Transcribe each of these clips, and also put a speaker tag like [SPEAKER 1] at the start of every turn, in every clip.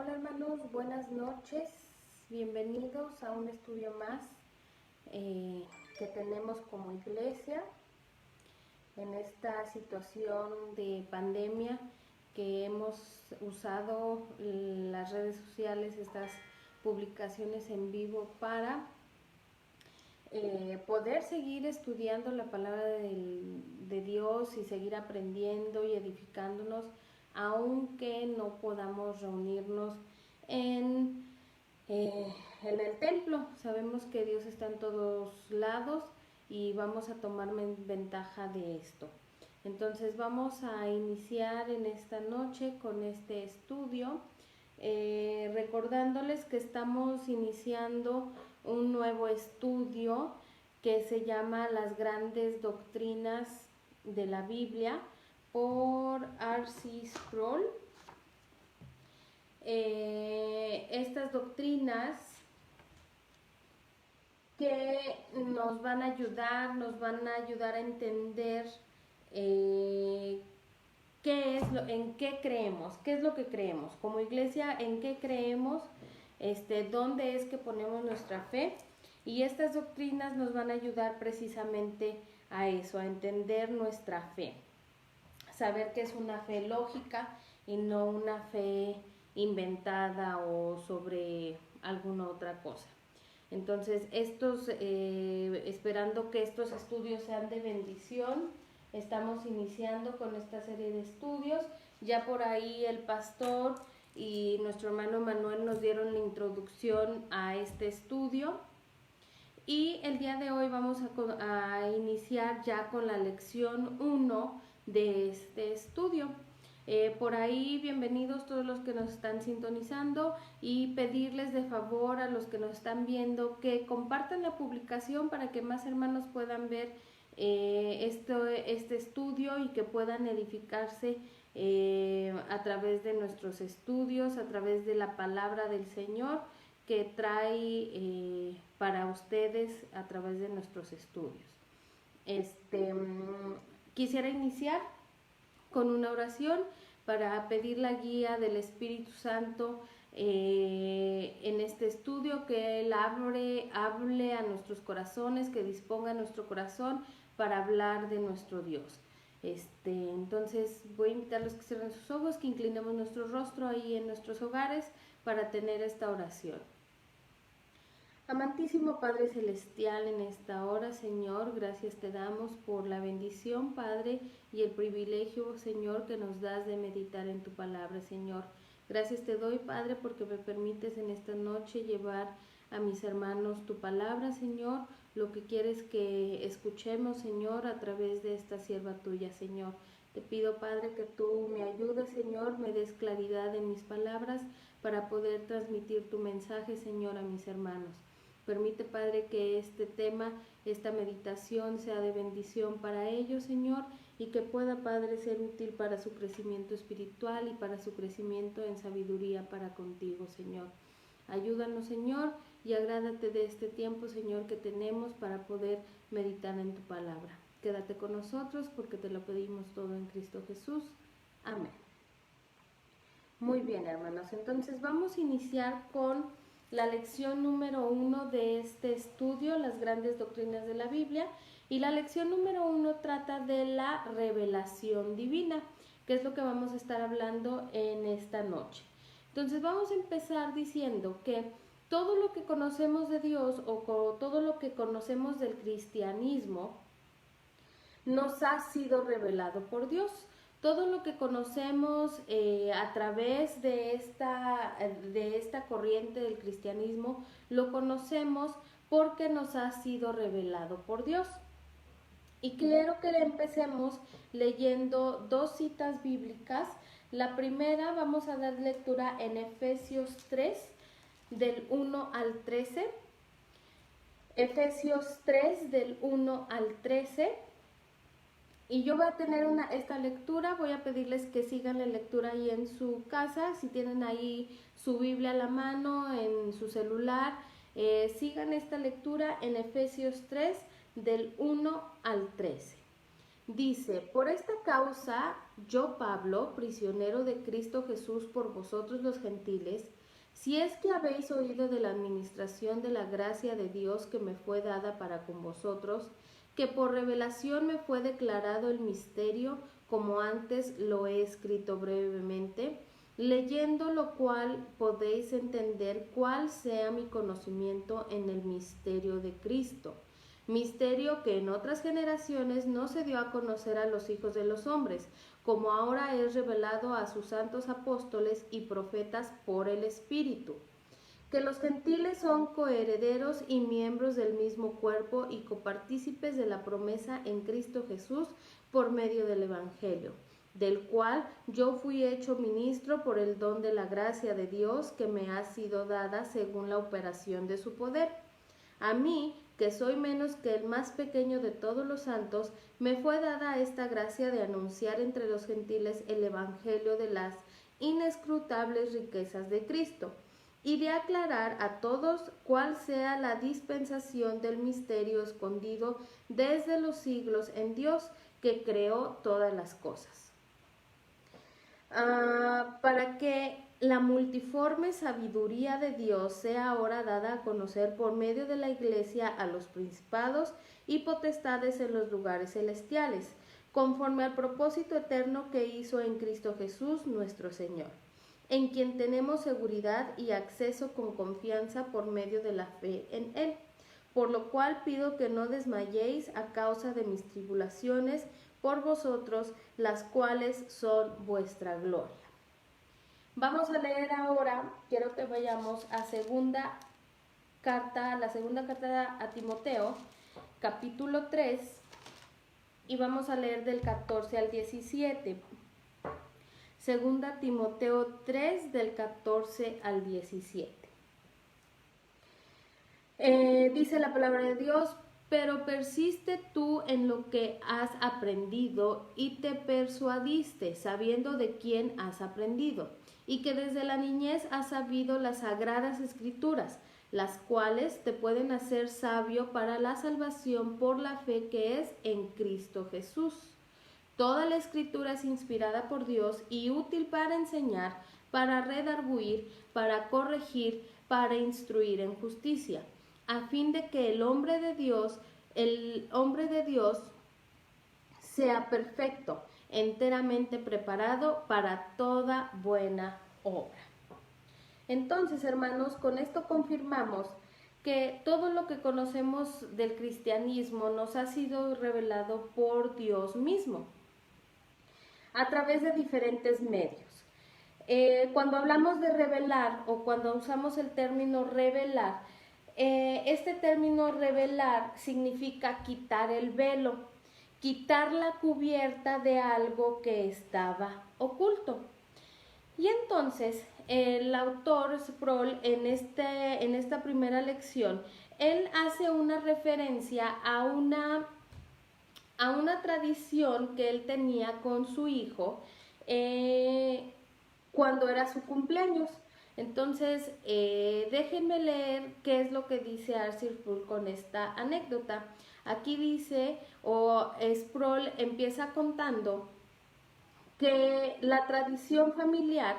[SPEAKER 1] Hola hermanos, buenas noches, bienvenidos a un estudio más que tenemos como iglesia en esta situación de pandemia que hemos usado las redes sociales, estas publicaciones en vivo para poder seguir estudiando la palabra de Dios y seguir aprendiendo y edificándonos, aunque no podamos reunirnos en, en el templo. Sabemos que Dios está en todos lados y vamos a tomar ventaja de esto. Entonces vamos a iniciar en esta noche con este estudio, recordándoles que estamos iniciando un nuevo estudio que se llama Las Grandes Doctrinas de la Biblia por R.C. Sproul. Estas doctrinas que nos van a ayudar a entender en qué creemos, qué es lo que creemos como iglesia, en qué creemos, dónde es que ponemos nuestra fe, y estas doctrinas nos van a ayudar precisamente a eso, a entender nuestra fe, saber que es una fe lógica y no una fe inventada o sobre alguna otra cosa. Entonces, esperando que estos estudios sean de bendición, estamos iniciando con esta serie de estudios. Ya por ahí el pastor y nuestro hermano Manuel nos dieron la introducción a este estudio. Y el día de hoy vamos a iniciar ya con la lección 1 de este estudio. Por ahí, bienvenidos todos los que nos están sintonizando, y pedirles de favor a los que nos están viendo que compartan la publicación para que más hermanos puedan ver este estudio y que puedan edificarse a través de nuestros estudios, a través de la palabra del Señor que trae para ustedes a través de nuestros estudios. Quisiera iniciar con una oración para pedir la guía del Espíritu Santo en este estudio, que Él hable a nuestros corazones, que disponga nuestro corazón para hablar de nuestro Dios. Entonces voy a invitarlos que cierren sus ojos, que inclinemos nuestro rostro ahí en nuestros hogares para tener esta oración. Amantísimo Padre Celestial, en esta hora, Señor, gracias te damos por la bendición, Padre, y el privilegio, Señor, que nos das de meditar en tu palabra, Señor. Gracias te doy, Padre, porque me permites en esta noche llevar a mis hermanos tu palabra, Señor, lo que quieres que escuchemos, Señor, a través de esta sierva tuya, Señor. Te pido, Padre, que tú me ayudes, Señor, me des claridad en mis palabras para poder transmitir tu mensaje, Señor, a mis hermanos. Permite, Padre, que este tema, esta meditación sea de bendición para ellos, Señor, y que pueda, Padre, ser útil para su crecimiento espiritual y para su crecimiento en sabiduría para contigo, Señor. Ayúdanos, Señor, y agrádate de este tiempo, Señor, que tenemos para poder meditar en tu palabra. Quédate con nosotros porque te lo pedimos todo en Cristo Jesús. Amén. Muy bien, hermanos, entonces vamos a iniciar con la lección número 1 de este estudio, las grandes doctrinas de la Biblia, y la lección número 1 trata de la revelación divina, que es lo que vamos a estar hablando en esta noche. Entonces vamos a empezar diciendo que todo lo que conocemos de Dios o todo lo que conocemos del cristianismo nos ha sido revelado por Dios. Todo lo que conocemos a través de esta corriente del cristianismo lo conocemos porque nos ha sido revelado por Dios. Y quiero que empecemos leyendo dos citas bíblicas. La primera vamos a dar lectura en Efesios 3, del 1 al 13. Efesios 3, del 1 al 13. Y yo voy a tener esta lectura, voy a pedirles que sigan la lectura ahí en su casa, si tienen ahí su Biblia a la mano, en su celular, sigan esta lectura en Efesios 3, del 1 al 13. Dice: por esta causa, yo Pablo, prisionero de Cristo Jesús por vosotros los gentiles, Si es que habéis oído de la administración de la gracia de Dios que me fue dada para con vosotros, que por revelación me fue declarado el misterio, como antes lo he escrito brevemente, leyendo lo cual podéis entender cuál sea mi conocimiento en el misterio de Cristo, misterio que en otras generaciones no se dio a conocer a los hijos de los hombres, como ahora es revelado a sus santos apóstoles y profetas por el Espíritu, que los gentiles son coherederos y miembros del mismo cuerpo y copartícipes de la promesa en Cristo Jesús por medio del Evangelio, del cual yo fui hecho ministro por el don de la gracia de Dios que me ha sido dada según la operación de su poder. A mí, que soy menos que el más pequeño de todos los santos, me fue dada esta gracia de anunciar entre los gentiles el Evangelio de las inescrutables riquezas de Cristo, y de aclarar a todos cuál sea la dispensación del misterio escondido desde los siglos en Dios, que creó todas las cosas. Para que la multiforme sabiduría de Dios sea ahora dada a conocer por medio de la Iglesia a los principados y potestades en los lugares celestiales, conforme al propósito eterno que hizo en Cristo Jesús nuestro Señor, en quien tenemos seguridad y acceso con confianza por medio de la fe en Él. Por lo cual pido que no desmayéis a causa de mis tribulaciones por vosotros, las cuales son vuestra gloria. Vamos a leer ahora, quiero que vayamos a la segunda carta a Timoteo, capítulo 3, y vamos a leer del 14 al 17. Segunda Timoteo 3, del 14 al 17. Dice la palabra de Dios: pero persiste tú en lo que has aprendido y te persuadiste, sabiendo de quién has aprendido, y que desde la niñez has sabido las sagradas escrituras, las cuales te pueden hacer sabio para la salvación por la fe que es en Cristo Jesús. Toda la escritura es inspirada por Dios y útil para enseñar, para redarguir, para corregir, para instruir en justicia, a fin de que el hombre de Dios sea perfecto, enteramente preparado para toda buena obra. Entonces, hermanos, con esto confirmamos que todo lo que conocemos del cristianismo nos ha sido revelado por Dios mismo, a través de diferentes medios. Cuando hablamos de revelar o cuando usamos el término revelar, este término revelar significa quitar el velo, quitar la cubierta de algo que estaba oculto. Y entonces el autor Sproul en esta primera lección, él hace una referencia a una tradición que él tenía con su hijo cuando era su cumpleaños. Entonces, déjenme leer qué es lo que dice Arthur Sproul con esta anécdota. Aquí dice, Sproul empieza contando que la tradición familiar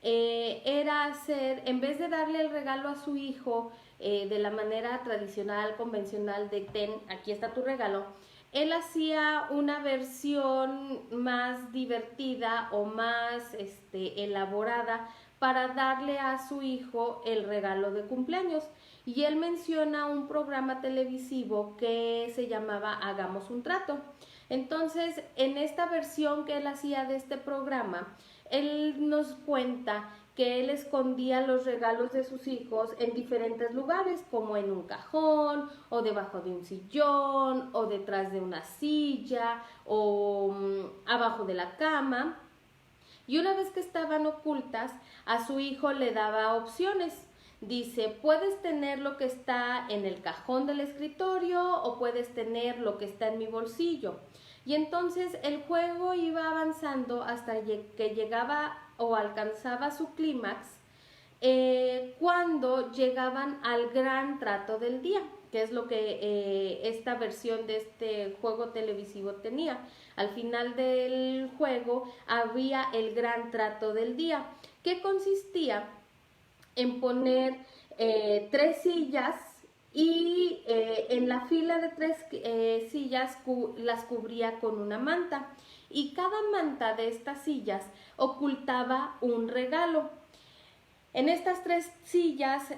[SPEAKER 1] era hacer, en vez de darle el regalo a su hijo de la manera tradicional, convencional de ten, aquí está tu regalo, él hacía una versión más divertida o más elaborada para darle a su hijo el regalo de cumpleaños. Y él menciona un programa televisivo que se llamaba Hagamos un Trato. Entonces, en esta versión que él hacía de este programa, él nos cuenta que él escondía los regalos de sus hijos en diferentes lugares, como en un cajón, o debajo de un sillón, o detrás de una silla, o abajo de la cama. Y una vez que estaban ocultas, a su hijo le daba opciones. Dice, puedes tener lo que está en el cajón del escritorio o puedes tener lo que está en mi bolsillo. Y entonces el juego iba avanzando hasta que llegaba o alcanzaba su clímax cuando llegaban al gran trato del día, que es lo que esta versión de este juego televisivo tenía. Al final del juego había el gran trato del día, que consistía en poner 3 sillas y en la fila de 3 sillas las cubría con una manta, y cada manta de estas sillas ocultaba un regalo. En estas 3 sillas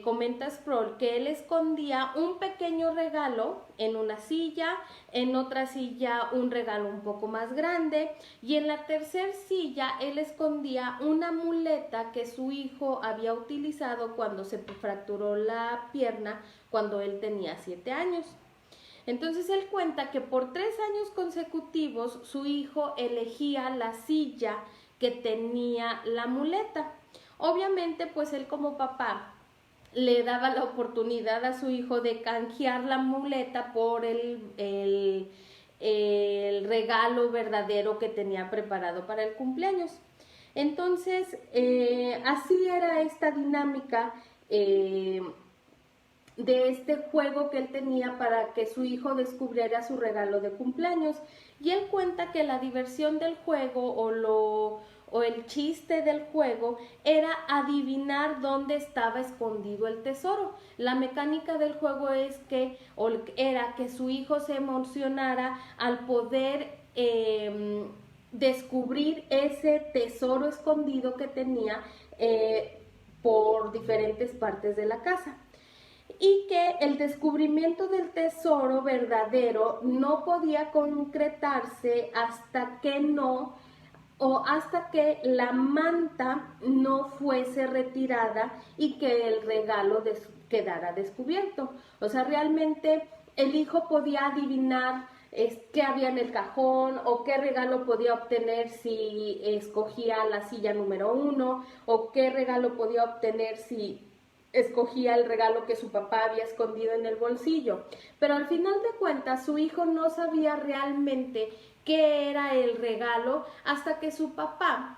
[SPEAKER 1] comenta Sproul que él escondía un pequeño regalo en una silla, en otra silla un regalo un poco más grande, y en la tercera silla él escondía una muleta que su hijo había utilizado cuando se fracturó la pierna cuando él tenía 7 años. Entonces él cuenta que por 3 años consecutivos su hijo elegía la silla que tenía la muleta. Obviamente, pues él como papá le daba la oportunidad a su hijo de canjear la muleta por el regalo verdadero que tenía preparado para el cumpleaños. Entonces, así era esta dinámica de este juego que él tenía para que su hijo descubriera su regalo de cumpleaños. Y él cuenta que la diversión del juego o el chiste del juego era adivinar dónde estaba escondido el tesoro. La mecánica del juego era que su hijo se emocionara al poder descubrir ese tesoro escondido que tenía por diferentes partes de la casa. Y que el descubrimiento del tesoro verdadero no podía concretarse hasta que la manta no fuese retirada y que el regalo quedara descubierto. O sea, realmente el hijo podía adivinar qué había en el cajón o qué regalo podía obtener si escogía la silla número 1, o qué regalo podía obtener si escogía el regalo que su papá había escondido en el bolsillo. Pero al final de cuentas su hijo no sabía realmente qué era el regalo hasta que su papá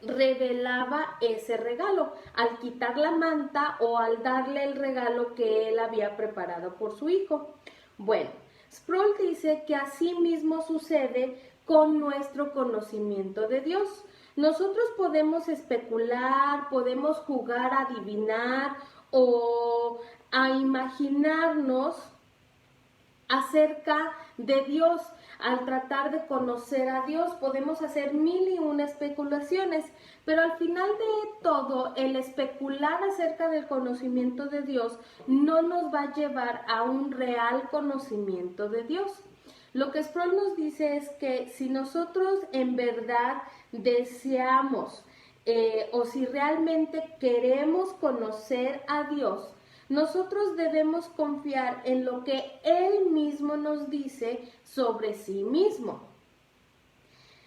[SPEAKER 1] revelaba ese regalo al quitar la manta o al darle el regalo que él había preparado por su hijo. Bueno, Sproul dice que así mismo sucede con nuestro conocimiento de Dios. Nosotros podemos especular, podemos jugar a adivinar o a imaginarnos acerca de Dios. Al tratar de conocer a Dios podemos hacer 1001 especulaciones, pero al final de todo el especular acerca del conocimiento de Dios no nos va a llevar a un real conocimiento de Dios. Lo que Sproul nos dice es que si nosotros en verdad deseamos o si realmente queremos conocer a Dios, nosotros debemos confiar en lo que Él mismo nos dice sobre sí mismo.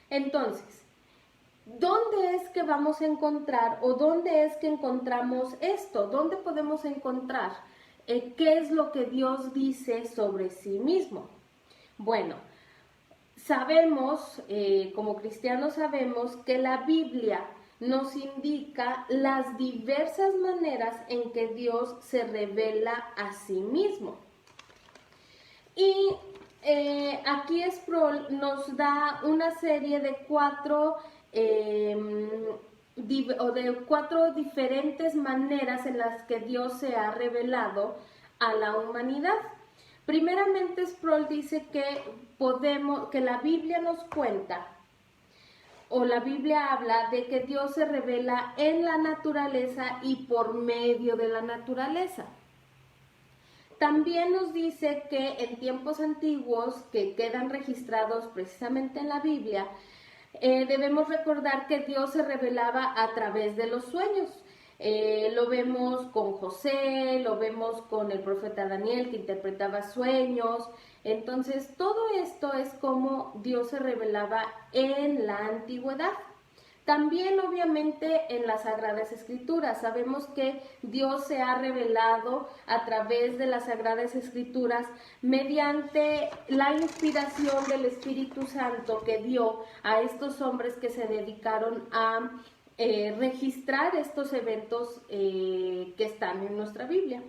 [SPEAKER 1] Entonces, ¿dónde es que vamos a encontrar o dónde es que encontramos esto? ¿Dónde podemos encontrar qué es lo que Dios dice sobre sí mismo? Bueno, sabemos, como cristianos sabemos que la Biblia nos indica las diversas maneras en que Dios se revela a sí mismo. Y aquí Sproul nos da una serie de 4 diferentes maneras en las que Dios se ha revelado a la humanidad. Primeramente, Sproul dice que la Biblia nos cuenta, o la Biblia habla de que Dios se revela en la naturaleza y por medio de la naturaleza. También nos dice que en tiempos antiguos, que quedan registrados precisamente en la Biblia, debemos recordar que Dios se revelaba a través de los sueños. Lo vemos con José, lo vemos con el profeta Daniel, que interpretaba sueños. Entonces, todo esto es como Dios se revelaba en la antigüedad. También, obviamente, en las Sagradas Escrituras. Sabemos que Dios se ha revelado a través de las Sagradas Escrituras mediante la inspiración del Espíritu Santo que dio a estos hombres que se dedicaron a registrar estos eventos que están en nuestra Biblia.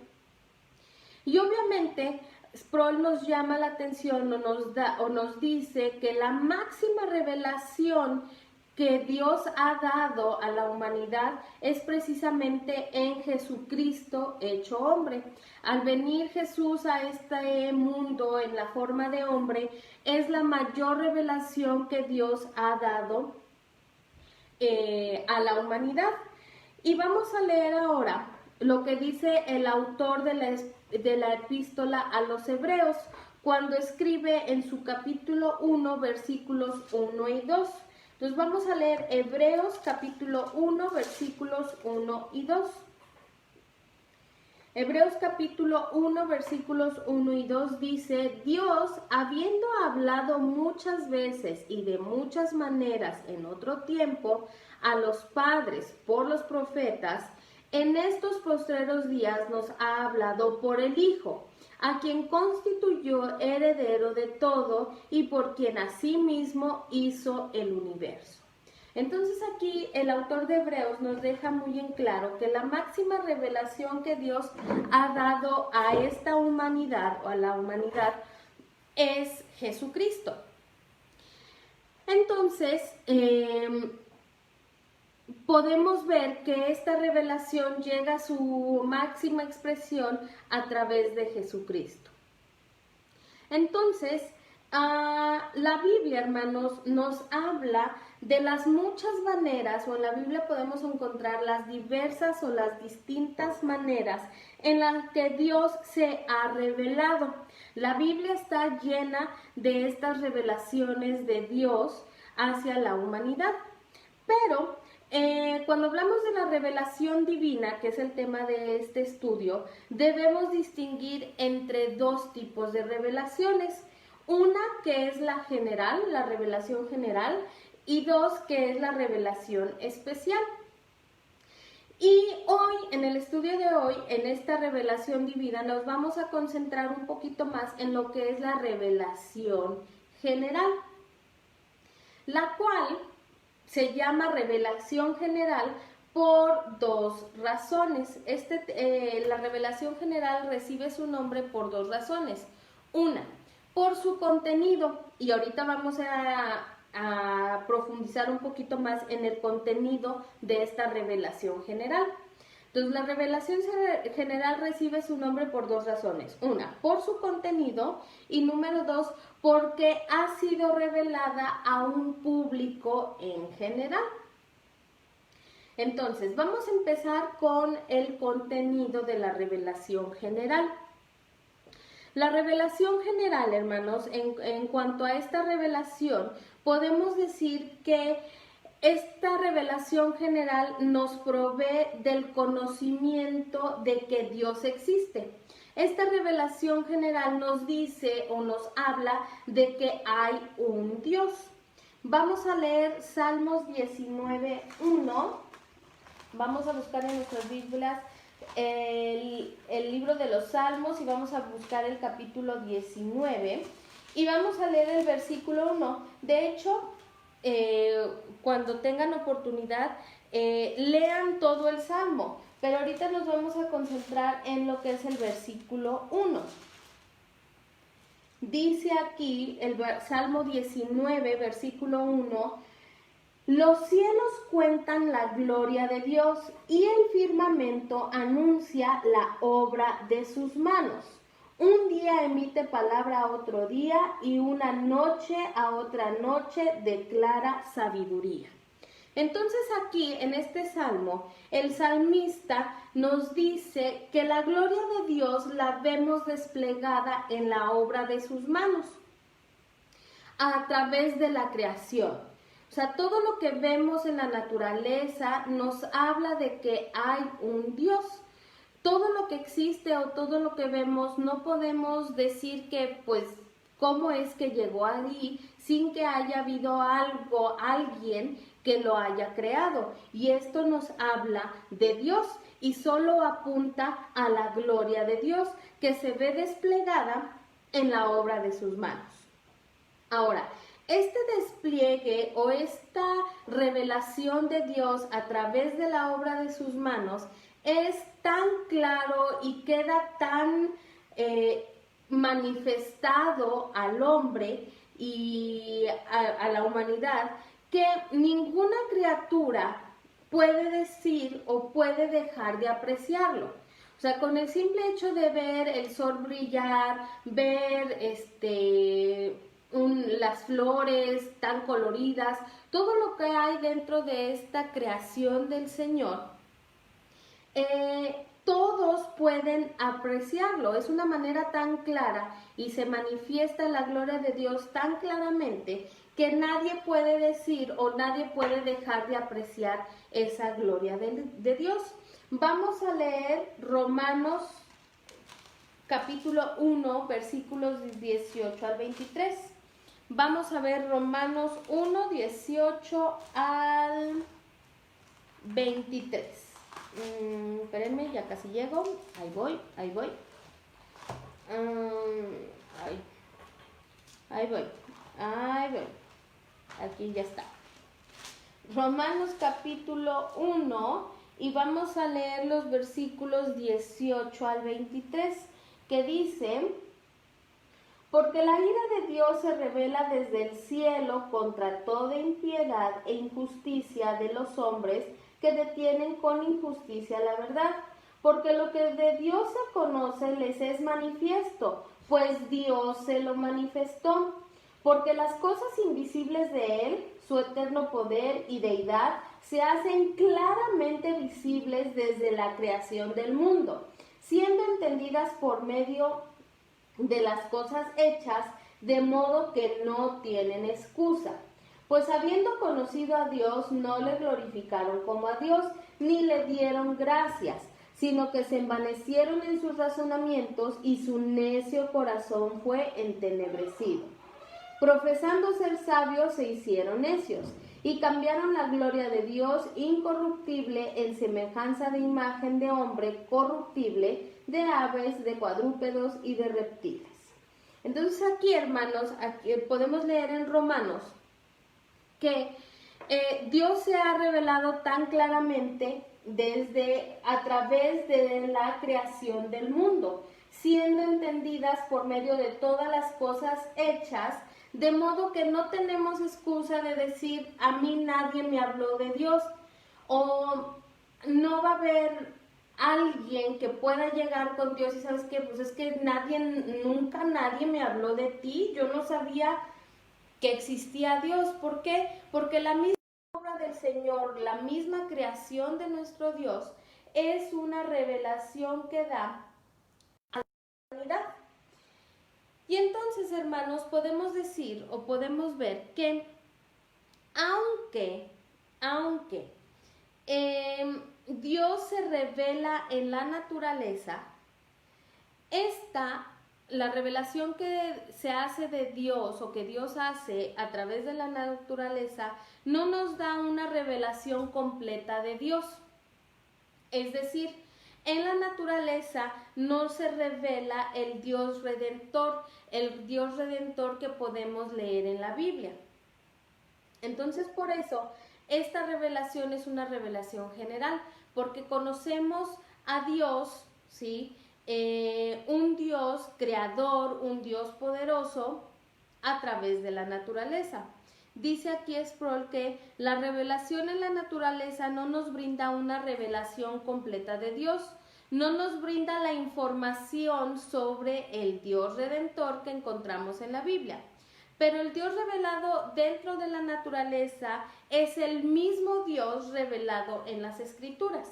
[SPEAKER 1] Y obviamente Sproul nos llama la atención o nos dice que la máxima revelación que Dios ha dado a la humanidad es precisamente en Jesucristo hecho hombre. Al venir Jesús a este mundo en la forma de hombre, es la mayor revelación que Dios ha dado a la humanidad. Y vamos a leer ahora lo que dice el autor de la epístola a los Hebreos, cuando escribe en su capítulo 1, versículos 1 y 2. Entonces vamos a leer Hebreos capítulo 1, versículos 1 y 2. Hebreos capítulo 1, versículos 1 y 2 dice: Dios, habiendo hablado muchas veces y de muchas maneras en otro tiempo a los padres por los profetas, en estos postreros días nos ha hablado por el Hijo, a quien constituyó heredero de todo y por quien asimismo hizo el universo. Entonces aquí el autor de Hebreos nos deja muy en claro que la máxima revelación que Dios ha dado a esta humanidad o a la humanidad es Jesucristo. Entonces, podemos ver que esta revelación llega a su máxima expresión a través de Jesucristo. Entonces, la Biblia, hermanos, nos habla de las muchas maneras, o en la Biblia podemos encontrar las diversas o las distintas maneras en las que Dios se ha revelado. La Biblia está llena de estas revelaciones de Dios hacia la humanidad. Pero cuando hablamos de la revelación divina, que es el tema de este estudio, debemos distinguir entre dos tipos de revelaciones. Una que es la general, la revelación general, y dos que es la revelación especial. Y hoy, en el estudio de hoy, en esta revelación divina, nos vamos a concentrar un poquito más en lo que es la revelación general, la cual se llama revelación general por dos razones. La revelación general recibe su nombre por dos razones. Una, por su contenido, y ahorita vamos a profundizar un poquito más en el contenido de esta revelación general. Entonces, la revelación general recibe su nombre por dos razones. Una, por su contenido, y número dos, porque ha sido revelada a un público en general. Entonces, vamos a empezar con el contenido de la revelación general. La revelación general, hermanos, en cuanto a esta revelación, podemos decir que esta revelación general nos provee del conocimiento de que Dios existe. Esta revelación general nos dice o nos habla de que hay un Dios. Vamos a leer Salmos 19:1. Vamos a buscar en nuestras Biblias el libro de los Salmos y vamos a buscar el capítulo 19 y vamos a leer el versículo 1. De hecho, cuando tengan oportunidad, lean todo el Salmo, pero ahorita nos vamos a concentrar en lo que es el versículo 1. Dice aquí el Salmo 19, versículo 1: Los cielos cuentan la gloria de Dios y el firmamento anuncia la obra de sus manos. Un día emite palabra a otro día y una noche a otra noche declara sabiduría. Entonces aquí en este salmo, el salmista nos dice que la gloria de Dios la vemos desplegada en la obra de sus manos, a través de la creación. O sea, todo lo que vemos en la naturaleza nos habla de que hay un Dios. Todo lo que existe o todo lo que vemos no podemos decir que, pues, cómo es que llegó ahí sin que haya habido alguien que lo haya creado. Y esto nos habla de Dios y solo apunta a la gloria de Dios que se ve desplegada en la obra de sus manos. Ahora, este despliegue o esta revelación de Dios a través de la obra de sus manos es tan claro y queda tan manifestado al hombre y a la humanidad que ninguna criatura puede decir o puede dejar de apreciarlo. O sea, con el simple hecho de ver el sol brillar, ver las flores tan coloridas, todo lo que hay dentro de esta creación del Señor, todos pueden apreciarlo. Es una manera tan clara y se manifiesta la gloria de Dios tan claramente que nadie puede decir o nadie puede dejar de apreciar esa gloria de Dios. Vamos a leer Romanos capítulo 1, versículos 18 al 23. Vamos a ver Romanos 1, 18 al 23. Espérenme, ya casi llego. Ahí voy. Ahí voy. Aquí ya está. Romanos capítulo 1 y vamos a leer los versículos 18 al 23 que dicen: porque la ira de Dios se revela desde el cielo contra toda impiedad e injusticia de los hombres que detienen con injusticia la verdad, porque lo que de Dios se conoce les es manifiesto, pues Dios se lo manifestó, porque las cosas invisibles de Él, su eterno poder y deidad, se hacen claramente visibles desde la creación del mundo, siendo entendidas por medio de las cosas hechas, de modo que no tienen excusa. Pues habiendo conocido a Dios, no le glorificaron como a Dios, ni le dieron gracias, sino que se envanecieron en sus razonamientos y su necio corazón fue entenebrecido. Profesando ser sabios, se hicieron necios, y cambiaron la gloria de Dios incorruptible en semejanza de imagen de hombre corruptible, de aves, de cuadrúpedos y de reptiles. Entonces aquí, hermanos, aquí podemos leer en Romanos que Dios se ha revelado tan claramente a través de la creación del mundo, siendo entendidas por medio de todas las cosas hechas, de modo que no tenemos excusa de decir, a mí nadie me habló de Dios, o no va a haber alguien que pueda llegar con Dios y sabes qué, pues es que nunca nadie me habló de ti, yo no sabía que existía Dios. ¿Por qué? Porque la misma obra del Señor, la misma creación de nuestro Dios, es una revelación que da a la humanidad. Y entonces, hermanos, podemos decir o podemos ver que aunque Dios se revela en la naturaleza, la revelación que se hace de Dios o que Dios hace a través de la naturaleza no nos da una revelación completa de Dios. Es decir, en la naturaleza no se revela el Dios redentor que podemos leer en la Biblia. Entonces, por eso, esta revelación es una revelación general, porque conocemos a Dios, ¿sí? Un Dios creador, un Dios poderoso, a través de la naturaleza. Dice aquí Sproul que la revelación en la naturaleza no nos brinda una revelación completa de Dios, no nos brinda la información sobre el Dios redentor que encontramos en la Biblia. Pero el Dios revelado dentro de la naturaleza es el mismo Dios revelado en las Escrituras.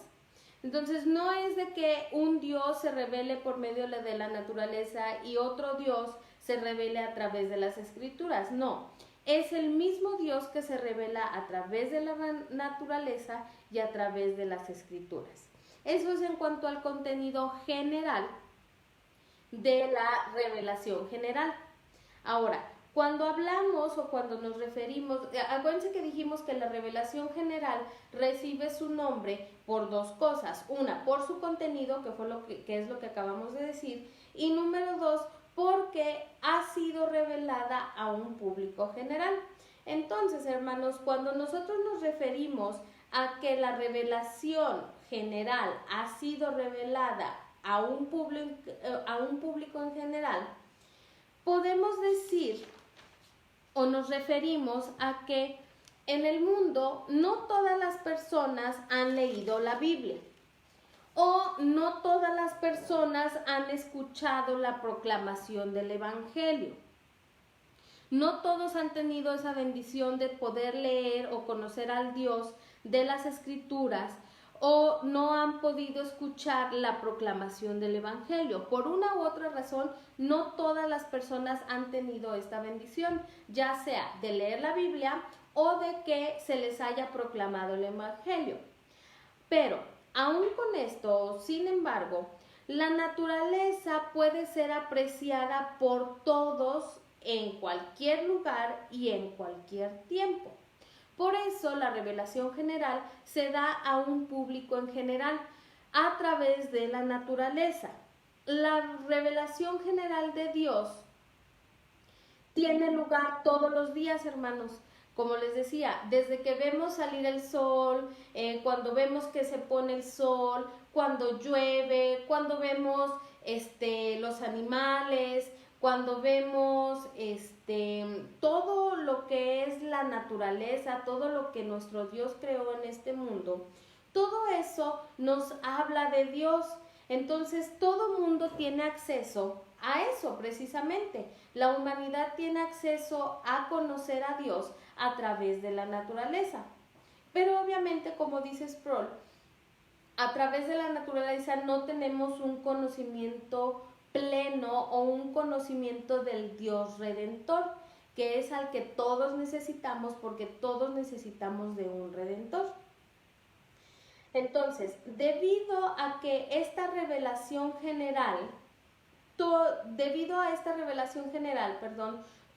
[SPEAKER 1] Entonces no es de que un Dios se revele por medio de la naturaleza y otro Dios se revele a través de las Escrituras, no. Es el mismo Dios que se revela a través de la naturaleza y a través de las Escrituras. Eso es en cuanto al contenido general de la revelación general. Ahora, cuando hablamos o cuando nos referimos, acuérdense que dijimos que la revelación general recibe su nombre por dos cosas. Una, por su contenido, que es lo que acabamos de decir, y número dos, porque ha sido revelada a un público general. Entonces, hermanos, cuando nosotros nos referimos a que la revelación general ha sido revelada a un público en general, podemos decir o nos referimos a que en el mundo no todas las personas han leído la Biblia o no todas las personas han escuchado la proclamación del Evangelio. No todos han tenido esa bendición de poder leer o conocer al Dios de las Escrituras o no han podido escuchar la proclamación del Evangelio. Por una u otra razón, no todas las personas han tenido esta bendición, ya sea de leer la Biblia o de que se les haya proclamado el Evangelio. Pero, aún con esto, sin embargo, la naturaleza puede ser apreciada por todos en cualquier lugar y en cualquier tiempo. Por eso la revelación general se da a un público en general a través de la naturaleza. La revelación general de Dios tiene lugar todos los días, hermanos. Como les decía, desde que vemos salir el sol, cuando vemos que se pone el sol, cuando llueve, cuando vemos los animales, cuando vemos todo lo que es la naturaleza, todo lo que nuestro Dios creó en este mundo, todo eso nos habla de Dios. Entonces todo mundo tiene acceso a eso precisamente. La humanidad tiene acceso a conocer a Dios a través de la naturaleza. Pero obviamente, como dice Sproul, a través de la naturaleza no tenemos un conocimiento pleno o un conocimiento del Dios Redentor, que es al que todos necesitamos porque todos necesitamos de un Redentor. Entonces, debido a esta revelación general,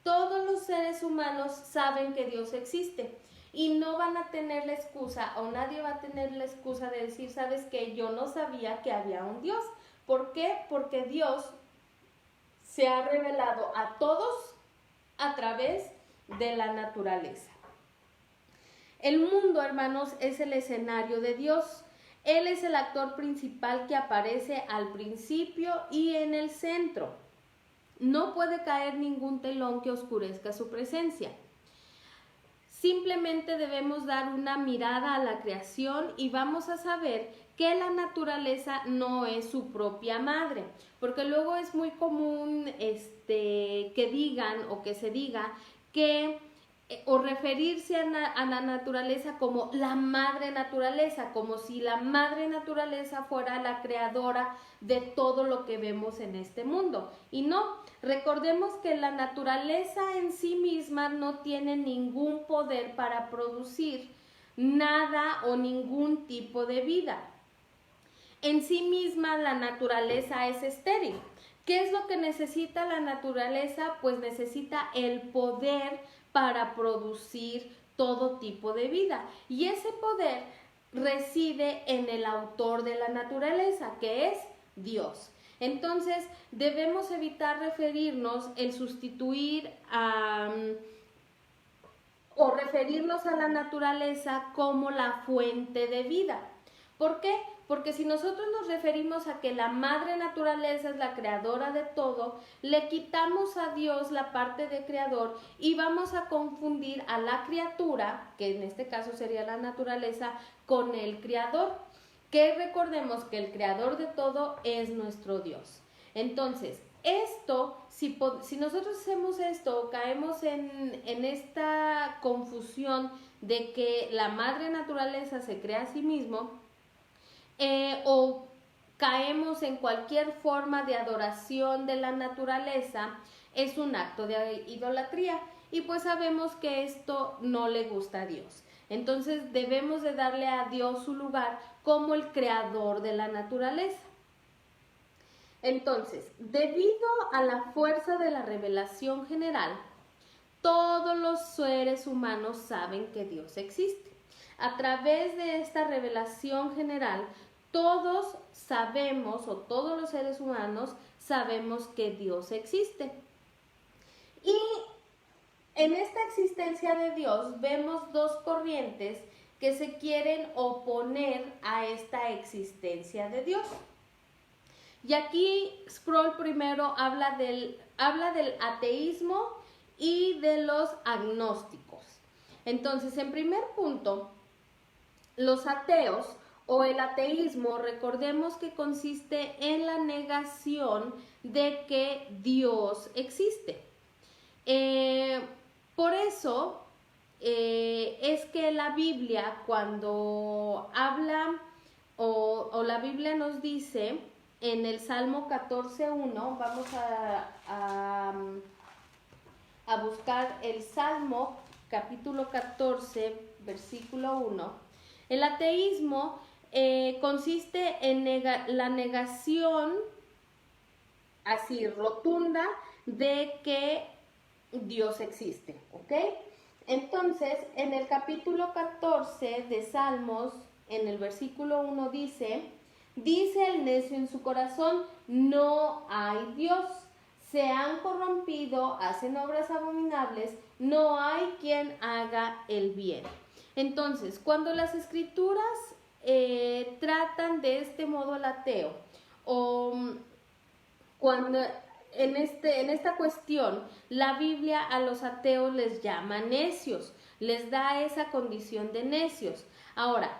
[SPEAKER 1] todos los seres humanos saben que Dios existe y no van a tener la excusa o nadie va a tener la excusa de decir, ¿sabes qué? Yo no sabía que había un Dios. ¿Por qué? Porque Dios se ha revelado a todos a través de la naturaleza. El mundo, hermanos, es el escenario de Dios. Él es el actor principal que aparece al principio y en el centro. No puede caer ningún telón que oscurezca su presencia. Simplemente debemos dar una mirada a la creación y vamos a saber que la naturaleza no es su propia madre, porque luego es muy común que digan o que se diga que o referirse a la naturaleza como la madre naturaleza, como si la madre naturaleza fuera la creadora de todo lo que vemos en este mundo. Y no, recordemos que la naturaleza en sí misma no tiene ningún poder para producir nada o ningún tipo de vida. En sí misma la naturaleza es estéril. ¿Qué es lo que necesita la naturaleza? Pues necesita el poder para producir todo tipo de vida. Y ese poder reside en el autor de la naturaleza, que es Dios. Entonces, debemos evitar referirnos, sustituir o referirnos a la naturaleza como la fuente de vida. ¿Por qué? Porque si nosotros nos referimos a que la madre naturaleza es la creadora de todo, le quitamos a Dios la parte de creador y vamos a confundir a la criatura, que en este caso sería la naturaleza, con el creador. Que recordemos que el creador de todo es nuestro Dios. Entonces, si nosotros hacemos esto, caemos en esta confusión de que la madre naturaleza se crea a sí mismo, o caemos en cualquier forma de adoración de la naturaleza, es un acto de idolatría y pues sabemos que esto no le gusta a Dios. Entonces debemos de darle a Dios su lugar como el creador de la naturaleza. Entonces, debido a la fuerza de la revelación general, todos los seres humanos saben que Dios existe. A través de esta revelación general, todos sabemos, o todos los seres humanos sabemos que Dios existe. Y en esta existencia de Dios vemos dos corrientes que se quieren oponer a esta existencia de Dios. Y aquí Sproul primero habla del ateísmo y de los agnósticos. Entonces, en primer punto, los ateos o el ateísmo, recordemos que consiste en la negación de que Dios existe. Por eso es que la Biblia, cuando habla o la Biblia nos dice en el Salmo 14:1, vamos a buscar el Salmo capítulo 14, versículo 1. El ateísmo consiste en la negación así rotunda de que Dios existe, ¿ok? Entonces, en el capítulo 14 de Salmos, en el versículo 1 dice el necio en su corazón, no hay Dios, se han corrompido, hacen obras abominables, no hay quien haga el bien. Entonces, cuando las escrituras tratan de este modo al ateo, o cuando en esta cuestión la Biblia a los ateos les llama necios, les da esa condición de necios. Ahora,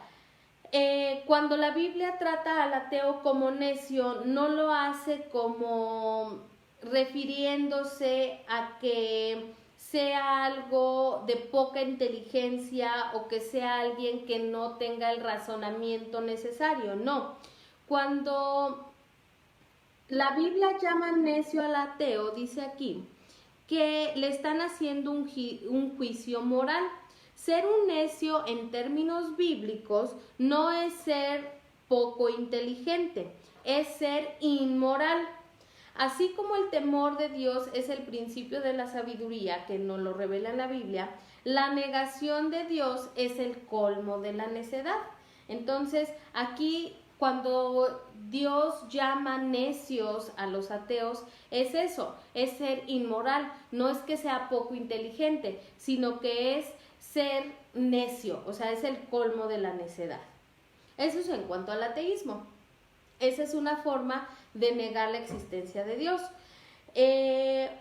[SPEAKER 1] cuando la Biblia trata al ateo como necio, no lo hace como refiriéndose a que sea algo de poca inteligencia o que sea alguien que no tenga el razonamiento necesario, no. Cuando la Biblia llama necio al ateo, dice aquí, que le están haciendo un juicio moral. Ser un necio en términos bíblicos no es ser poco inteligente, es ser inmoral. Así como el temor de Dios es el principio de la sabiduría, que nos lo revela en la Biblia, la negación de Dios es el colmo de la necedad. Entonces, aquí cuando Dios llama necios a los ateos, es eso, es ser inmoral. No es que sea poco inteligente, sino que es ser necio, o sea, es el colmo de la necedad. Eso es en cuanto al ateísmo. Esa es una forma de negar la existencia de Dios.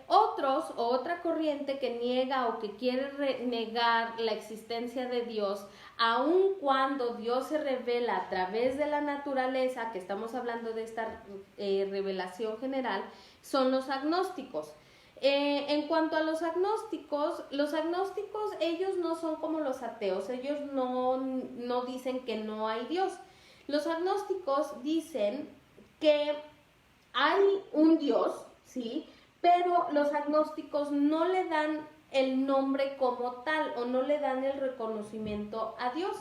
[SPEAKER 1] Otra corriente que niega o que quiere negar la existencia de Dios, aun cuando Dios se revela a través de la naturaleza, que estamos hablando de esta revelación general, son los agnósticos. En cuanto a los agnósticos, ellos no son como los ateos, ellos no dicen que no hay Dios. Los agnósticos dicen que hay un Dios, ¿sí? Pero los agnósticos no le dan el nombre como tal o no le dan el reconocimiento a Dios.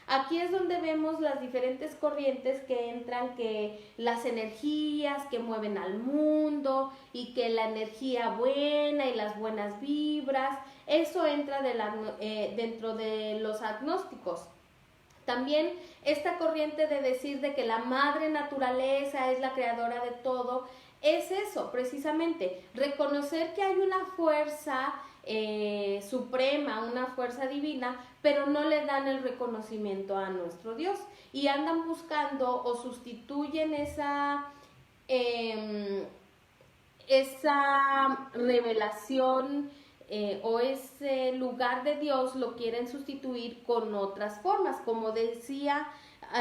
[SPEAKER 1] Aquí es donde vemos las diferentes corrientes que entran, que las energías que mueven al mundo y que la energía buena y las buenas vibras, eso entra dentro de los agnósticos. También esta corriente de decir de que la madre naturaleza es la creadora de todo, es eso, precisamente, reconocer que hay una fuerza suprema, una fuerza divina, pero no le dan el reconocimiento a nuestro Dios y andan buscando o sustituyen esa revelación o ese lugar de Dios, lo quieren sustituir con otras formas, como decía,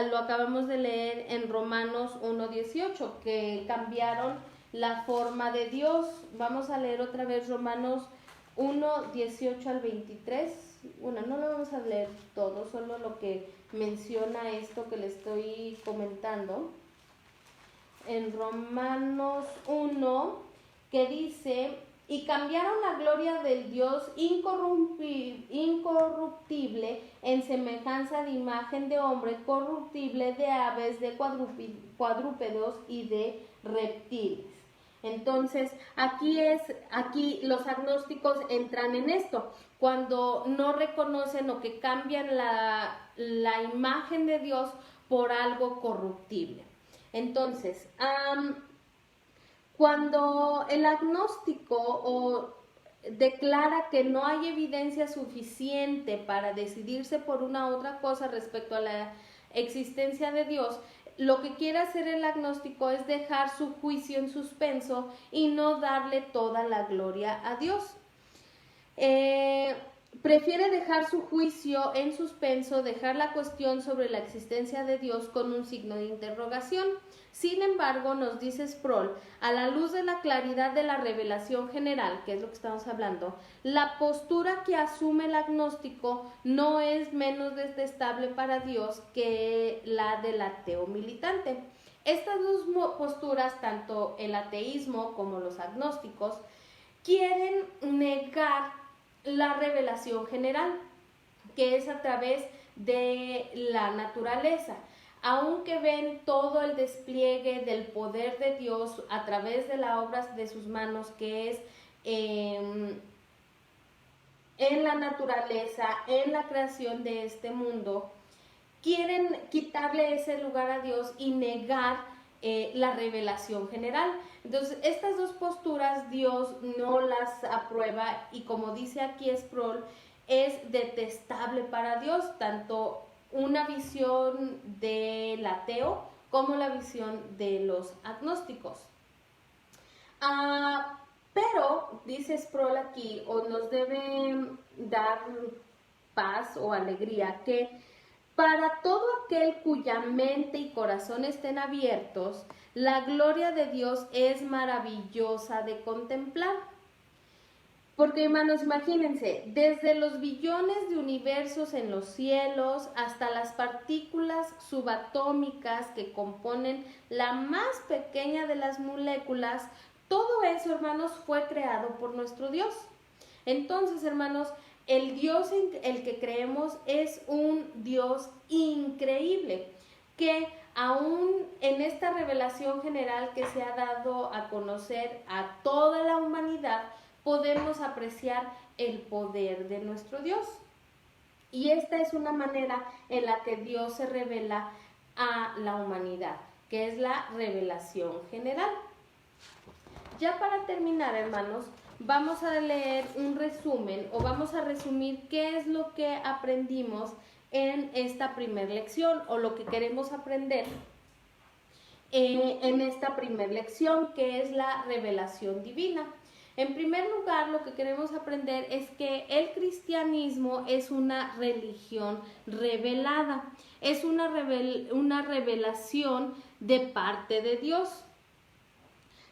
[SPEAKER 1] lo acabamos de leer en Romanos 1:18, que cambiaron la forma de Dios. Vamos a leer otra vez Romanos 1:18 al 23. Bueno, no lo vamos a leer todo, solo lo que menciona esto que le estoy comentando. En Romanos 1, que dice: y cambiaron la gloria del Dios incorruptible en semejanza de imagen de hombre corruptible, de aves, de cuadrúpedos y de reptiles. Entonces, aquí los agnósticos entran en esto, cuando no reconocen o que cambian la imagen de Dios por algo corruptible. Entonces, cuando el agnóstico declara que no hay evidencia suficiente para decidirse por una u otra cosa respecto a la existencia de Dios, lo que quiere hacer el agnóstico es dejar su juicio en suspenso y no darle toda la gloria a Dios. prefiere dejar su juicio en suspenso, dejar la cuestión sobre la existencia de Dios con un signo de interrogación. Sin embargo, nos dice Sproul, a la luz de la claridad de la revelación general, que es lo que estamos hablando, la postura que asume el agnóstico no es menos detestable para Dios que la del ateo militante. Estas dos posturas, tanto el ateísmo como los agnósticos, quieren negar la revelación general, que es a través de la naturaleza. Aunque ven todo el despliegue del poder de Dios a través de la obra de sus manos, que es en la naturaleza, en la creación de este mundo, quieren quitarle ese lugar a Dios y negar la revelación general. Entonces, estas dos posturas Dios no las aprueba y, como dice aquí Sproul, es detestable para Dios, tanto una visión del ateo como la visión de los agnósticos. Pero, dice Sproul aquí, o nos debe dar paz o alegría, que para todo aquel cuya mente y corazón estén abiertos, la gloria de Dios es maravillosa de contemplar. Porque, hermanos, imagínense, desde los billones de universos en los cielos hasta las partículas subatómicas que componen la más pequeña de las moléculas, todo eso, hermanos, fue creado por nuestro Dios. Entonces, hermanos, el Dios en el que creemos es un Dios increíble, que aún en esta revelación general que se ha dado a conocer a toda la humanidad, podemos apreciar el poder de nuestro Dios. Y esta es una manera en la que Dios se revela a la humanidad, que es la revelación general. Ya para terminar, hermanos, vamos a leer un resumen o vamos a resumir qué es lo que aprendimos en esta primera lección o lo que queremos aprender en esta primera lección, que es la revelación divina. En primer lugar, lo que queremos aprender es que el cristianismo es una religión revelada, es una revelación de parte de Dios.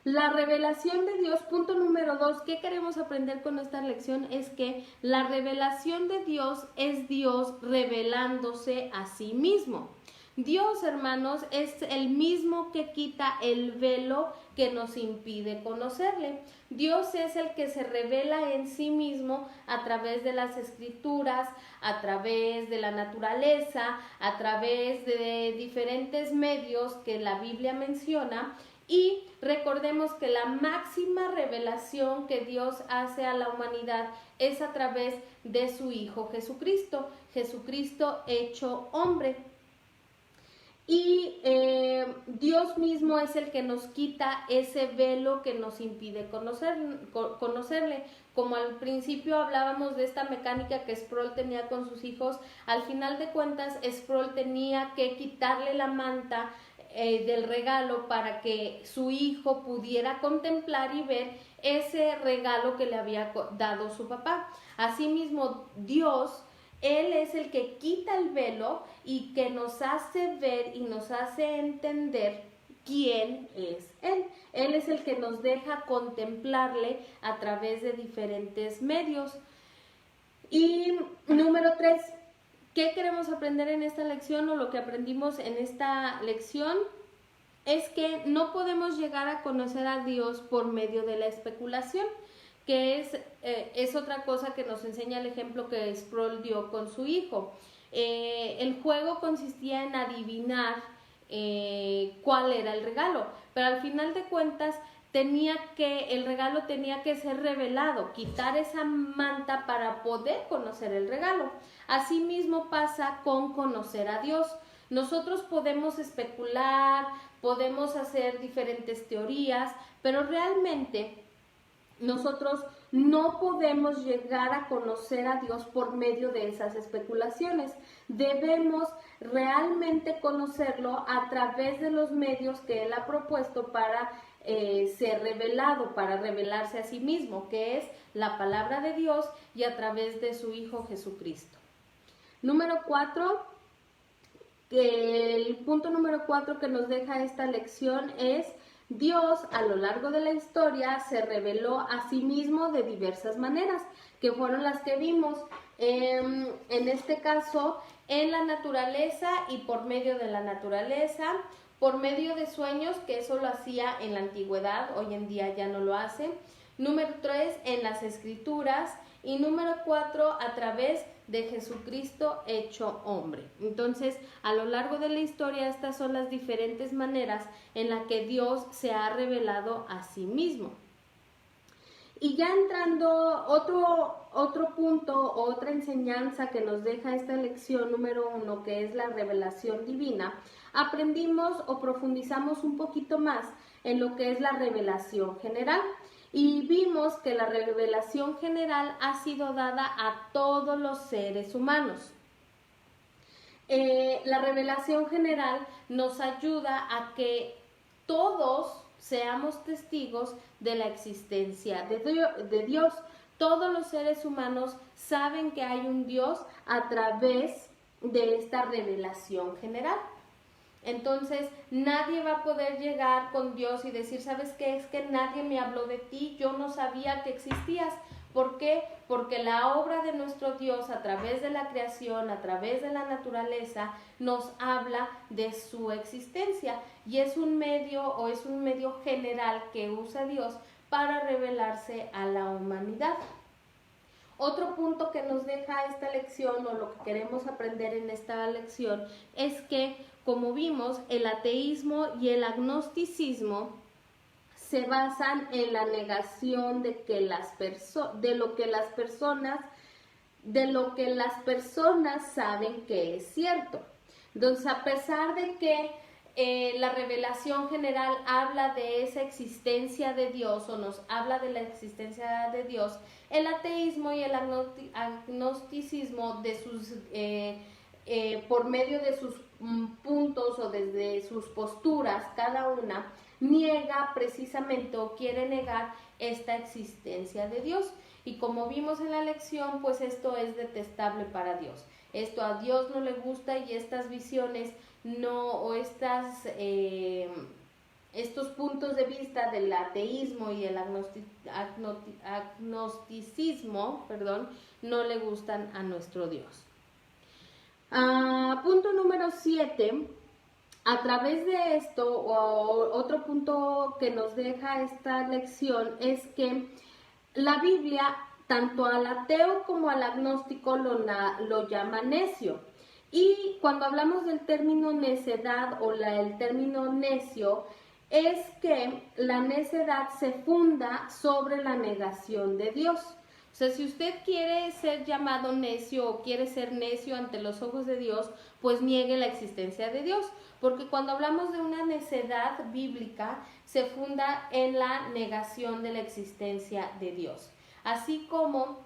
[SPEAKER 1] La revelación de Dios, punto número 2, ¿qué queremos aprender con esta lección? Es que la revelación de Dios es Dios revelándose a sí mismo. Dios, hermanos, es el mismo que quita el velo que nos impide conocerle. Dios es el que se revela en sí mismo a través de las escrituras, a través de la naturaleza, a través de diferentes medios que la Biblia menciona. Y recordemos que la máxima revelación que Dios hace a la humanidad es a través de su Hijo Jesucristo, Jesucristo hecho hombre. Y Dios mismo es el que nos quita ese velo que nos impide conocerle. Como al principio hablábamos de esta mecánica que Sproul tenía con sus hijos, al final de cuentas Sproul tenía que quitarle la manta del regalo para que su hijo pudiera contemplar y ver ese regalo que le había dado su papá. Asimismo, Dios, Él es el que quita el velo y que nos hace ver y nos hace entender quién es Él. Él es el que nos deja contemplarle a través de diferentes medios. Y número 3, ¿qué queremos aprender en esta lección o lo que aprendimos en esta lección? Es que no podemos llegar a conocer a Dios por medio de la especulación, que es otra cosa que nos enseña el ejemplo que Sproul dio con su hijo. El juego consistía en adivinar cuál era el regalo, pero al final de cuentas el regalo tenía que ser revelado, quitar esa manta para poder conocer el regalo. Asimismo pasa con conocer a Dios. Nosotros podemos especular, podemos hacer diferentes teorías, pero realmente nosotros no podemos llegar a conocer a Dios por medio de esas especulaciones. Debemos realmente conocerlo a través de los medios que Él ha propuesto para ser revelado, para revelarse a sí mismo, que es la palabra de Dios y a través de su Hijo Jesucristo. Número 4, el punto número 4 que nos deja esta lección es: Dios a lo largo de la historia se reveló a sí mismo de diversas maneras, que fueron las que vimos en este caso en la naturaleza y por medio de la naturaleza, por medio de sueños, que eso lo hacía en la antigüedad, hoy en día ya no lo hace. Número 3, en las escrituras. Y número 4, a través de Jesucristo hecho hombre. Entonces, a lo largo de la historia, estas son las diferentes maneras en las que Dios se ha revelado a sí mismo. Y ya entrando otro punto, otra enseñanza que nos deja esta lección número 1, que es la revelación divina, aprendimos o profundizamos un poquito más en lo que es la revelación general. Y vimos que la revelación general ha sido dada a todos los seres humanos. La revelación general nos ayuda a que todos seamos testigos de la existencia de Dios. Todos los seres humanos saben que hay un Dios a través de esta revelación general. Entonces, nadie va a poder llegar con Dios y decir, ¿sabes qué? Es que nadie me habló de ti, yo no sabía que existías. ¿Por qué? Porque la obra de nuestro Dios a través de la creación, a través de la naturaleza, nos habla de su existencia y es un medio general que usa Dios para revelarse a la humanidad. Otro punto que nos deja esta lección, o lo que queremos aprender en esta lección, es que, como vimos, el ateísmo y el agnosticismo se basan en la negación de lo que las personas saben que es cierto. Entonces, a pesar de que la revelación general habla de esa existencia de Dios o nos habla de la existencia de Dios, el ateísmo y el agnosticismo por medio de sus puntos o desde sus posturas, cada una niega precisamente o quiere negar esta existencia de Dios. Y como vimos en la lección, pues esto es detestable para Dios. Esto a Dios no le gusta y estas visiones estos puntos de vista del ateísmo y el agnosticismo, no le gustan a nuestro Dios. Punto número 7. A través de esto, otro punto que nos deja esta lección es que la Biblia, tanto al ateo como al agnóstico, lo llama necio. Y cuando hablamos del término necedad o el término necio, es que la necedad se funda sobre la negación de Dios. O sea, si usted quiere ser llamado necio o quiere ser necio ante los ojos de Dios, pues niegue la existencia de Dios. Porque cuando hablamos de una necedad bíblica, se funda en la negación de la existencia de Dios. Así como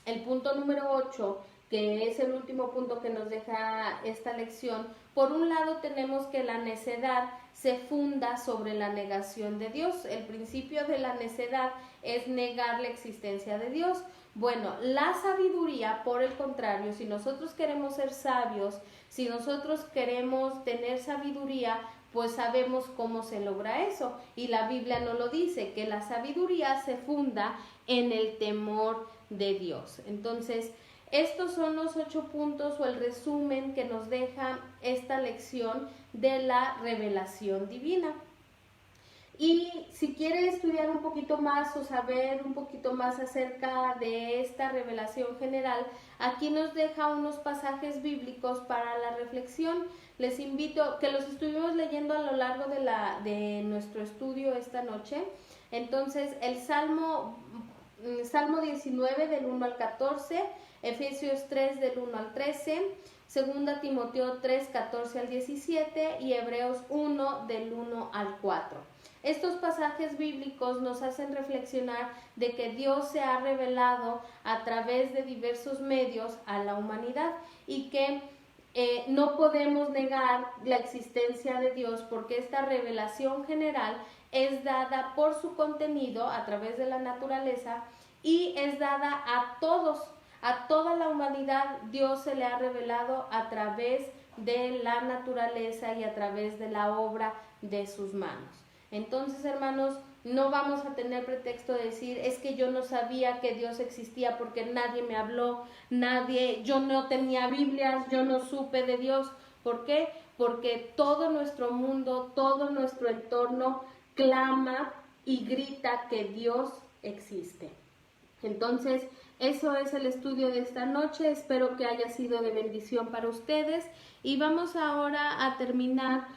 [SPEAKER 1] el punto número 8, que es el último punto que nos deja esta lección, por un lado tenemos que la necedad se funda sobre la negación de Dios. El principio de la necedad es negar la existencia de Dios. Bueno, la sabiduría, por el contrario, si nosotros queremos ser sabios, si nosotros queremos tener sabiduría, pues sabemos cómo se logra eso. Y la Biblia nos lo dice, que la sabiduría se funda en el temor de Dios. Entonces, estos son los 8 puntos o el resumen que nos deja esta lección de la revelación divina. Y si quiere estudiar un poquito más o saber un poquito más acerca de esta revelación general, aquí nos deja unos pasajes bíblicos para la reflexión. Les invito, que los estuvimos leyendo a lo largo de nuestro estudio esta noche. Entonces, el Salmo 19 del 1 al 14, Efesios 3 del 1 al 13, 2 Timoteo 3, 14 al 17 y Hebreos 1 del 1 al 4. Estos pasajes bíblicos nos hacen reflexionar de que Dios se ha revelado a través de diversos medios a la humanidad y que no podemos negar la existencia de Dios porque esta revelación general es dada por su contenido a través de la naturaleza y es dada a todos, a toda la humanidad. Dios se le ha revelado a través de la naturaleza y a través de la obra de sus manos. Entonces, hermanos, no vamos a tener pretexto de decir, es que yo no sabía que Dios existía porque nadie me habló, yo no tenía Biblias, yo no supe de Dios. ¿Por qué? Porque todo nuestro mundo, todo nuestro entorno clama y grita que Dios existe. Entonces, eso es el estudio de esta noche. Espero que haya sido de bendición para ustedes. Y vamos ahora a terminar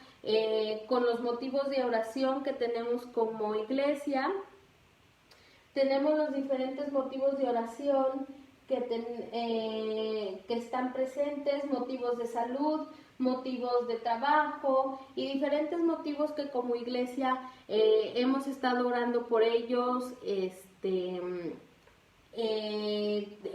[SPEAKER 1] con los motivos de oración que tenemos como iglesia. Tenemos los diferentes motivos de oración que están presentes, motivos de salud, motivos de trabajo y diferentes motivos que como iglesia hemos estado orando por ellos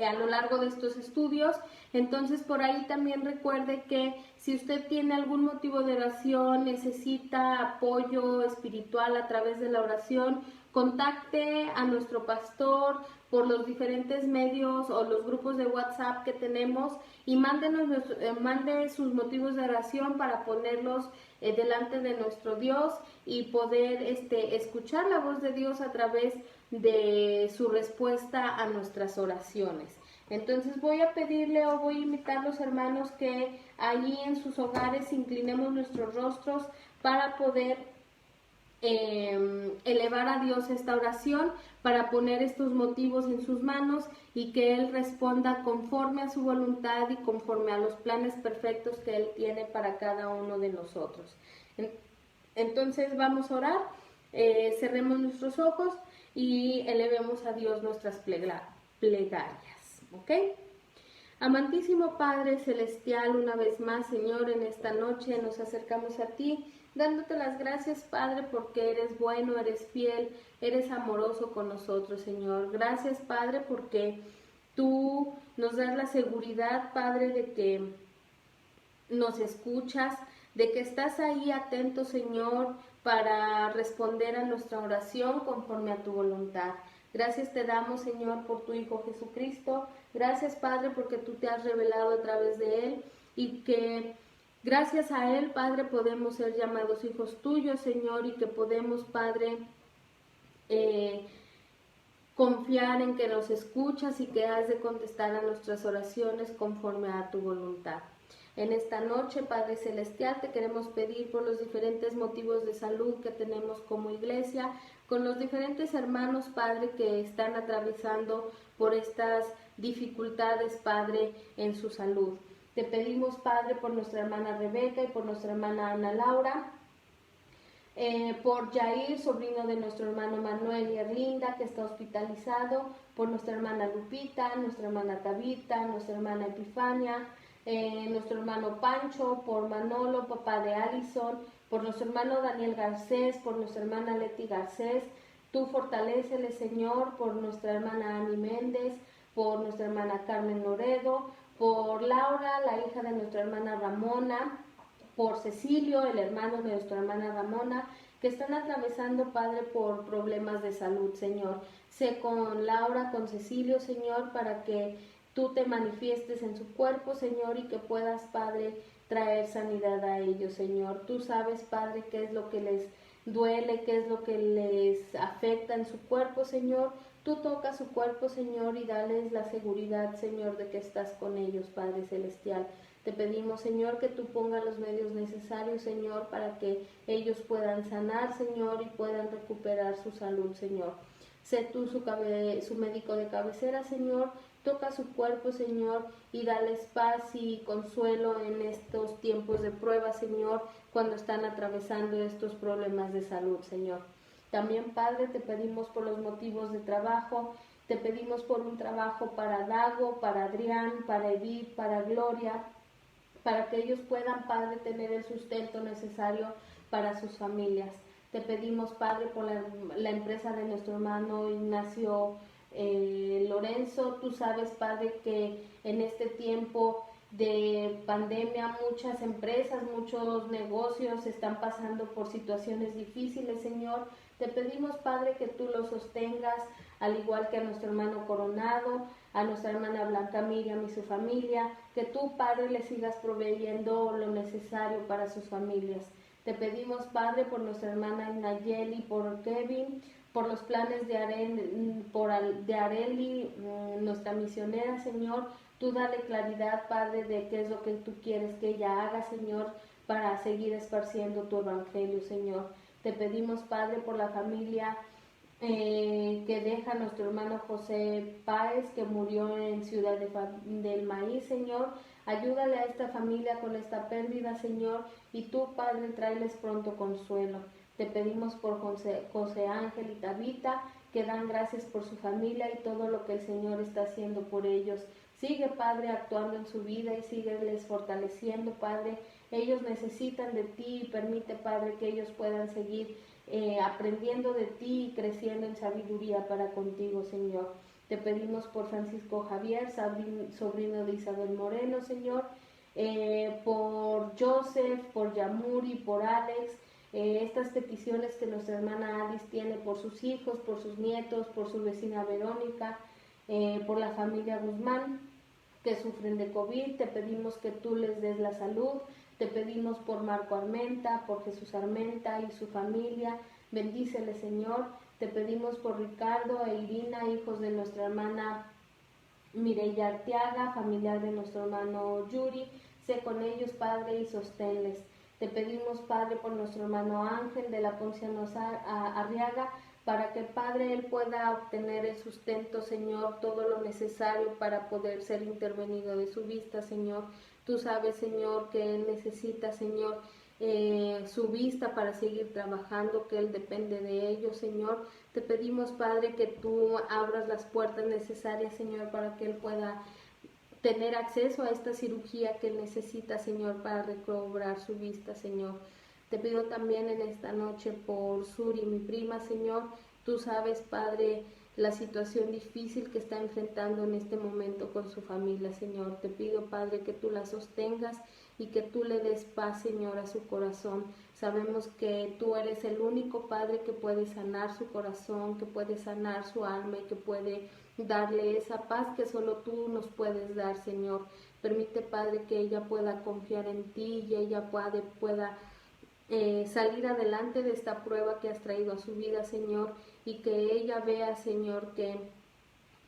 [SPEAKER 1] a lo largo de estos estudios. Entonces, por ahí también recuerde que si usted tiene algún motivo de oración, necesita apoyo espiritual a través de la oración, contacte a nuestro pastor por los diferentes medios o los grupos de WhatsApp que tenemos y mande sus motivos de oración para ponerlos delante de nuestro Dios y poder escuchar la voz de Dios a través de su respuesta a nuestras oraciones. Entonces voy a pedirle o voy a invitar a los hermanos que allí en sus hogares inclinemos nuestros rostros para poder elevar a Dios esta oración, para poner estos motivos en sus manos y que Él responda conforme a su voluntad y conforme a los planes perfectos que Él tiene para cada uno de nosotros. Entonces vamos a orar, cerremos nuestros ojos y elevemos a Dios nuestras plegarias, ¿ok? Amantísimo Padre Celestial, una vez más, Señor, en esta noche nos acercamos a ti, dándote las gracias, Padre, porque eres bueno, eres fiel, eres amoroso con nosotros, Señor. Gracias, Padre, porque tú nos das la seguridad, Padre, de que nos escuchas, de que estás ahí atento, Señor, para responder a nuestra oración conforme a tu voluntad. Gracias te damos, Señor, por tu Hijo Jesucristo. Gracias, Padre, porque tú te has revelado a través de Él y que gracias a Él, Padre, podemos ser llamados hijos tuyos, Señor, y que podemos, Padre, confiar en que nos escuchas y que has de contestar a nuestras oraciones conforme a tu voluntad. En esta noche, Padre Celestial, te queremos pedir por los diferentes motivos de salud que tenemos como iglesia, con los diferentes hermanos, Padre, que están atravesando por estas dificultades, Padre, en su salud. Te pedimos, Padre, por nuestra hermana Rebeca y por nuestra hermana Ana Laura, por Jair, sobrino de nuestro hermano Manuel y Erlinda, que está hospitalizado, por nuestra hermana Lupita, nuestra hermana Tabita, nuestra hermana Epifania, nuestro hermano Pancho, por Manolo, papá de Allison, por nuestro hermano Daniel Garcés, por nuestra hermana Leti Garcés. Tú fortalécele, Señor, por nuestra hermana Ani Méndez, por nuestra hermana Carmen Loredo, por Laura, la hija de nuestra hermana Ramona, por Cecilio, el hermano de nuestra hermana Ramona, que están atravesando, Padre, por problemas de salud, Señor. Sé con Laura, con Cecilio, Señor, para que tú te manifiestes en su cuerpo, Señor, y que puedas, Padre, traer sanidad a ellos, Señor. Tú sabes, Padre, qué es lo que les duele, qué es lo que les afecta en su cuerpo, Señor. Tú tocas su cuerpo, Señor, y dales la seguridad, Señor, de que estás con ellos, Padre Celestial. Te pedimos, Señor, que tú pongas los medios necesarios, Señor, para que ellos puedan sanar, Señor, y puedan recuperar su salud, Señor. Sé tú su médico de cabecera, Señor. Toca su cuerpo, Señor, y dales paz y consuelo en estos tiempos de prueba, Señor, cuando están atravesando estos problemas de salud, Señor. También, Padre, te pedimos por los motivos de trabajo, te pedimos por un trabajo para Dago, para Adrián, para Edith, para Gloria, para que ellos puedan, Padre, tener el sustento necesario para sus familias. Te pedimos, Padre, por la empresa de nuestro hermano Ignacio Lorenzo. Tú sabes, Padre, que en este tiempo de pandemia, muchas empresas, muchos negocios están pasando por situaciones difíciles, Señor. Te pedimos, Padre, que tú los sostengas, al igual que a nuestro hermano Coronado, a nuestra hermana Blanca Miriam y su familia, que tú, Padre, les sigas proveyendo lo necesario para sus familias. Te pedimos, Padre, por nuestra hermana Nayeli, por Kevin, por los planes de Areli, nuestra misionera, Señor. Tú dale claridad, Padre, de qué es lo que tú quieres que ella haga, Señor, para seguir esparciendo tu evangelio, Señor. Te pedimos, Padre, por la familia que deja nuestro hermano José Páez, que murió en Ciudad del Maíz, Señor. Ayúdale a esta familia con esta pérdida, Señor, y tú, Padre, tráeles pronto consuelo. Te pedimos por José Ángel y Tabita, que dan gracias por su familia y todo lo que el Señor está haciendo por ellos. Sigue, Padre, actuando en su vida y sígueles fortaleciendo, Padre. Ellos necesitan de ti y permite, Padre, que ellos puedan seguir aprendiendo de ti y creciendo en sabiduría para contigo, Señor. Te pedimos por Francisco Javier, sobrino de Isabel Moreno, Señor, por Joseph, por Yamuri, por Alex, estas peticiones que nuestra hermana Alice tiene por sus hijos, por sus nietos, por su vecina Verónica, por la familia Guzmán que sufren de COVID. Te pedimos que tú les des la salud. Te pedimos por Marco Armenta, por Jesús Armenta y su familia. Bendícele, Señor. Te pedimos por Ricardo e Irina, hijos de nuestra hermana Mireya Arteaga, familiar de nuestro hermano Yuri. Sé con ellos, Padre, y sosténles. Te pedimos, Padre, por nuestro hermano Ángel de la Ponciano Arriaga, para que, Padre, él pueda obtener el sustento, Señor, todo lo necesario para poder ser intervenido de su vista, Señor. Tú sabes, Señor, que él necesita, Señor, su vista para seguir trabajando, que él depende de ello, Señor. Te pedimos, Padre, que tú abras las puertas necesarias, Señor, para que él pueda tener acceso a esta cirugía que él necesita, Señor, para recobrar su vista, Señor. Te pido también en esta noche por Suri, mi prima, Señor. Tú sabes, Padre, la situación difícil que está enfrentando en este momento con su familia, Señor. Te pido, Padre, que tú la sostengas y que tú le des paz, Señor, a su corazón. Sabemos que tú eres el único, Padre, que puede sanar su corazón, que puede sanar su alma y que puede darle esa paz que solo tú nos puedes dar, Señor. Permite, Padre, que ella pueda confiar en ti y ella pueda salir adelante de esta prueba que has traído a su vida, Señor, y que ella vea, Señor, que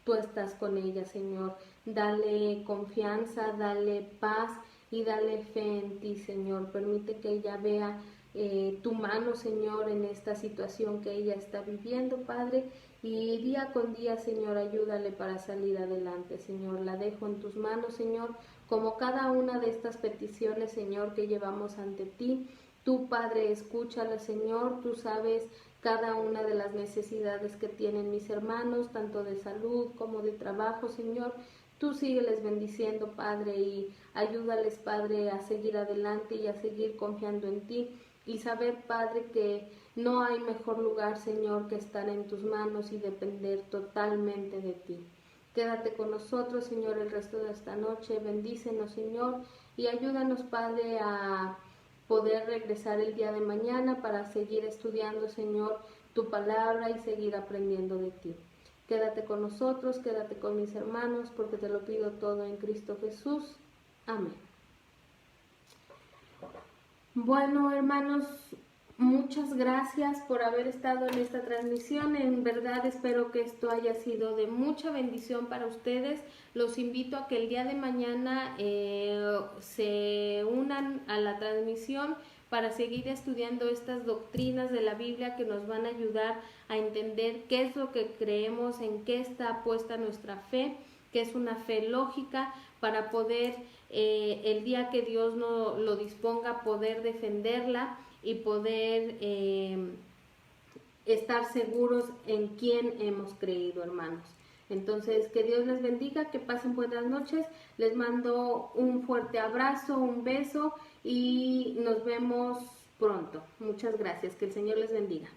[SPEAKER 1] tú estás con ella, Señor. Dale confianza, dale paz y dale fe en ti, Señor. Permite que ella vea tu mano, Señor, en esta situación que ella está viviendo, Padre, y día con día, Señor, ayúdale para salir adelante, Señor. La dejo en tus manos, Señor, como cada una de estas peticiones, Señor, que llevamos ante ti. Tú, Padre, escúchala, Señor. Tú sabes cada una de las necesidades que tienen mis hermanos, tanto de salud como de trabajo, Señor. Tú sígueles bendiciendo, Padre, y ayúdales, Padre, a seguir adelante y a seguir confiando en ti. Y saber, Padre, que no hay mejor lugar, Señor, que estar en tus manos y depender totalmente de ti. Quédate con nosotros, Señor, el resto de esta noche. Bendícenos, Señor, y ayúdanos, Padre, a poder regresar el día de mañana para seguir estudiando, Señor, tu palabra y seguir aprendiendo de ti. Quédate con nosotros, quédate con mis hermanos, porque te lo pido todo en Cristo Jesús. Amén. Bueno, hermanos, muchas gracias por haber estado en esta transmisión. En verdad espero que esto haya sido de mucha bendición para ustedes. Los invito a que el día de mañana se unan a la transmisión para seguir estudiando estas doctrinas de la Biblia que nos van a ayudar a entender qué es lo que creemos, en qué está puesta nuestra fe, que es una fe lógica, para poder el día que Dios lo disponga, poder defenderla y poder estar seguros en quién hemos creído, hermanos. Entonces, que Dios les bendiga, que pasen buenas noches. Les mando un fuerte abrazo, un beso y nos vemos pronto. Muchas gracias. Que el Señor les bendiga.